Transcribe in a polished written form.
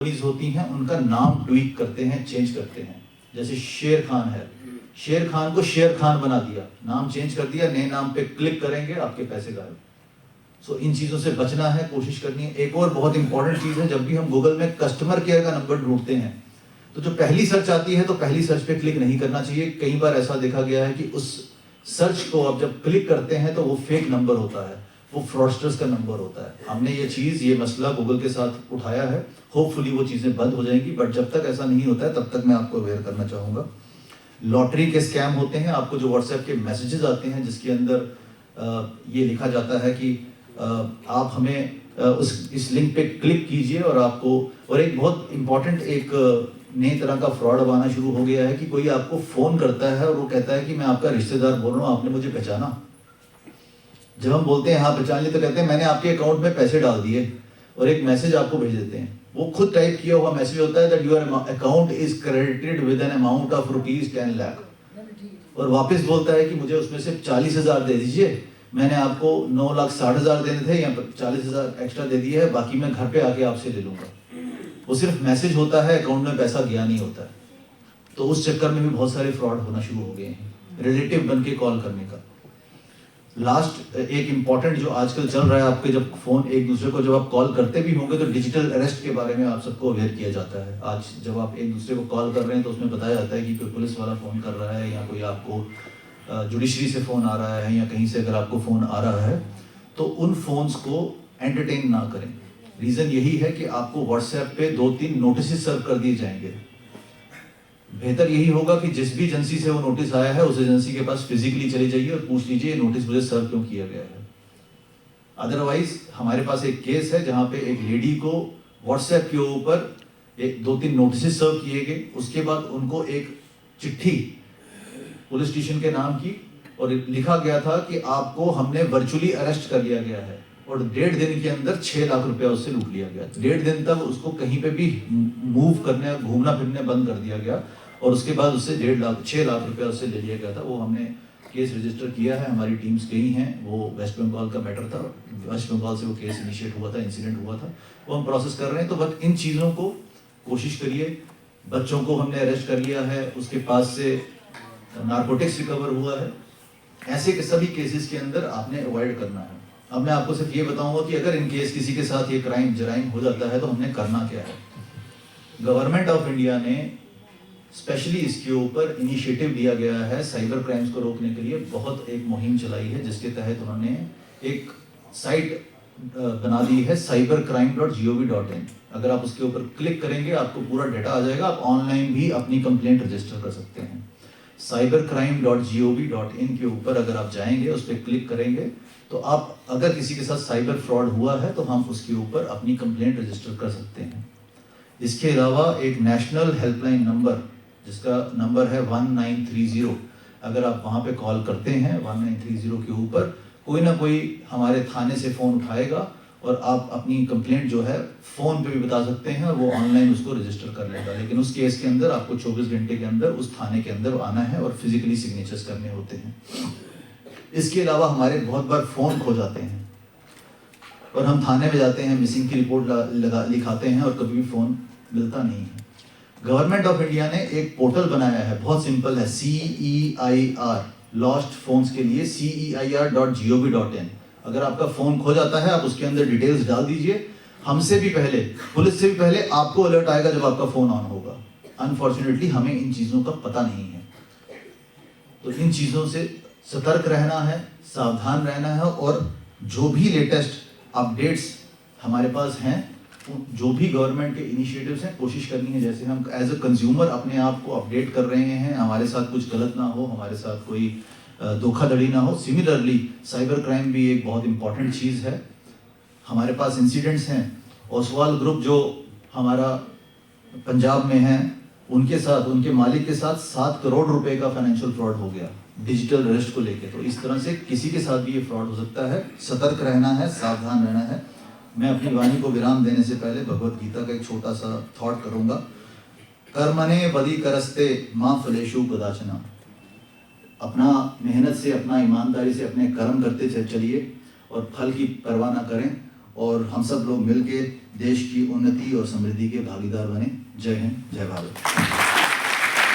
Stories होती हैं उनका नाम ट्वीक करते हैं, चेंज करते हैं। जैसे शेर खान है, शेर खान को शेर खान बना दिया, नाम चेंज कर दिया, नए नाम पे क्लिक करेंगे आपके पैसे गायब। सो इन चीज़ों से बचना है, कोशिश करनी है। एक और बहुत इंपॉर्टेंट चीज़ है, जब भी हम गूगल में कस्टमर केयर का नंबर ढूंढते हैं तो जो पहली सर्च आती है तो पहली सर्च पे क्लिक नहीं करना चाहिए। कई बार ऐसा देखा गया है कि उस सर्च को आप जब क्लिक करते हैं तो वो फेक नंबर होता है, वो फ्रॉडस्टर्स का नंबर होता है। हमने ये मसला गूगल के साथ उठाया है, होपफुली वो चीज़ें बंद हो जाएंगी, बट जब तक ऐसा नहीं होता है तब तक मैं आपको अवेयर करना चाहूँगा। लॉटरी के स्कैम होते हैं, आपको जो व्हाट्सएप के मैसेजेस आते हैं जिसके अंदर ये लिखा जाता है कि आप हमें इस लिंक पे क्लिक कीजिए और आपको, और एक बहुत इंपॉर्टेंट एक नई तरह का फ्रॉड अब आना शुरू हो गया है कि कोई आपको फ़ोन करता है और वो कहता है कि मैं आपका रिश्तेदार बोल रहा हूँ, आपने मुझे पहचाना। जब हम बोलते हैं हाँ पहचान लिए तो कहते हैं मैंने आपके अकाउंट में पैसे डाल दिए, और एक मैसेज आपको भेज देते हैं। वो खुद टाइप किया हुआ मैसेज होता है that your account is credited with an amount of ₹10 lakh, और वापस बोलता है कि मुझे उसमें से 40,000 दे दीजिए, मैंने आपको 9,60,000 देने थे या 40,000 एक्स्ट्रा दे दिए है, बाकी मैं घर पे आके आपसे ले लूँगा। वो सिर्फ मैसेज होता है, अकाउंट में पैसा गया नहीं होता है। तो उस चक्कर में भी बहुत सारे फ्रॉड होना शुरू हो गए हैं, रिलेटिव बन के कॉल करने का। लास्ट एक इम्पॉर्टेंट जो आजकल चल रहा है, आपके जब फ़ोन एक दूसरे को जब आप कॉल करते भी होंगे तो डिजिटल अरेस्ट के बारे में आप सबको अवेयर किया जाता है। आज जब आप एक दूसरे को कॉल कर रहे हैं तो उसमें बताया जाता है कि कोई पुलिस वाला फ़ोन कर रहा है या कोई आपको जुडिशरी से फ़ोन आ रहा है या कहीं से अगर आपको फ़ोन आ रहा है तो उन फ़ोन्स को एंटरटेन ना करें। रीज़न यही है कि आपको व्हाट्सएप पे 2-3 नोटिस सर्व कर दिए जाएंगे। बेहतर यही होगा कि जिस भी एजेंसी से वो नोटिस आया है उस एजेंसी के पास फिजिकली चले जाइए और पूछ लीजिए नोटिस मुझे सर्व क्यों किया गया है। अदरवाइज हमारे पास एक केस है जहां पे एक लेडी को व्हाट्सएप के ऊपर एक 2-3 नोटिस सर्व किए गए, उसके बाद उनको एक चिट्ठी पुलिस स्टेशन के नाम की, और लिखा गया था कि आपको हमने वर्चुअली अरेस्ट कर लिया गया है, और 1.5 दिन के अंदर 6 लाख रुपया उससे लूट लिया गया। 1.5 दिन तक उसको कहीं पे भी मूव करने, घूमना फिरने बंद कर दिया गया, और उसके बाद उससे 6 लाख रुपया उससे ले लिया गया था। वो हमने केस रजिस्टर किया है, हमारी टीम्स गई हैं, वो वेस्ट बंगाल का मैटर था, वेस्ट बंगाल से वो केस इनिशिएट हुआ था, इंसिडेंट हुआ था, वो हम प्रोसेस कर रहे हैं। तो बस इन चीज़ों को कोशिश करिए। बच्चों को हमने अरेस्ट कर लिया है, उसके पास से नारकोटिक्स रिकवर हुआ है, ऐसे के सभी केसेस के अंदर आपने अवॉइड करना है। अब मैं आपको सिर्फ ये बताऊंगा कि अगर इन केस किसी के साथ ये जराइम हो जाता है तो हमने करना क्या है। गवर्नमेंट ऑफ इंडिया ने स्पेशली इसके ऊपर इनिशिएटिव लिया गया है, साइबर क्राइम्स को रोकने के लिए बहुत एक मुहिम चलाई है, जिसके तहत उन्होंने एक साइट बना दी है cybercrime.gov.in। अगर आप उसके ऊपर क्लिक करेंगे आपको पूरा डेटा आ जाएगा, आप ऑनलाइन भी अपनी कंप्लेंट रजिस्टर कर सकते हैं। cybercrime.gov.in के ऊपर अगर आप जाएंगे, उस पर क्लिक करेंगे तो आप, अगर किसी के साथ साइबर फ्रॉड हुआ है तो हम उसके ऊपर अपनी कंप्लेंट रजिस्टर कर सकते हैं। इसके अलावा एक नेशनल हेल्पलाइन नंबर, जिसका नंबर है 1930, अगर आप वहाँ पे कॉल करते हैं 1930 के ऊपर, कोई ना कोई हमारे थाने से फ़ोन उठाएगा और आप अपनी कंप्लेंट जो है फ़ोन पे भी बता सकते हैं और वो ऑनलाइन उसको रजिस्टर कर लेगा। लेकिन उस केस के अंदर आपको 24 घंटे के अंदर उस थाने के अंदर आना है और फिजिकली सिग्नेचर्स करने होते हैं। इसके अलावा हमारे बहुत बार फ़ोन खो जाते हैं और हम थाने में जाते हैं, मिसिंग की रिपोर्ट लिखाते हैं और कभी भी फ़ोन मिलता नहीं है। गवर्नमेंट ऑफ इंडिया ने एक पोर्टल बनाया है, बहुत सिंपल है, CEIR, लॉस्ट फोन्स के लिए CEIR.gov.in। अगर आपका फ़ोन खो जाता है आप उसके अंदर डिटेल्स डाल दीजिए, हमसे भी पहले, पुलिस से भी पहले आपको अलर्ट आएगा जब आपका फ़ोन ऑन होगा। अनफॉर्चुनेटली हमें इन चीज़ों का पता नहीं है, तो इन चीज़ों से सतर्क रहना है, सावधान रहना है, और जो भी लेटेस्ट अपडेट्स हमारे पास हैं, जो भी गवर्नमेंट के इनिशिएटिव्स हैं, कोशिश करनी है जैसे हम एज अ कंज्यूमर अपने आप को अपडेट कर रहे हैं, हमारे साथ कुछ गलत ना हो, हमारे साथ कोई धोखाधड़ी ना हो। सिमिलरली साइबर क्राइम भी एक बहुत इंपॉर्टेंट चीज़ है। हमारे पास इंसिडेंट्स हैं, ओसवाल ग्रुप जो हमारा पंजाब में है, उनके साथ, उनके मालिक के साथ 7 करोड़ रुपए का फाइनेंशियल फ्रॉड हो गया डिजिटल अरेस्ट को लेके। तो इस तरह से किसी के साथ भी ये फ्रॉड हो सकता है, सतर्क रहना है, सावधान रहना है। मैं अपनी वाणी को विराम देने से पहले भगवत गीता का एक छोटा सा थॉट करूंगा। कर्मणे बदी करस्ते माँ फलेशु कदाचना। अपना मेहनत से, अपना ईमानदारी से अपने कर्म करते चलिए और फल की परवाह ना करें, और हम सब लोग मिलके देश की उन्नति और समृद्धि के भागीदार बने। जय हिंद, जय भारत।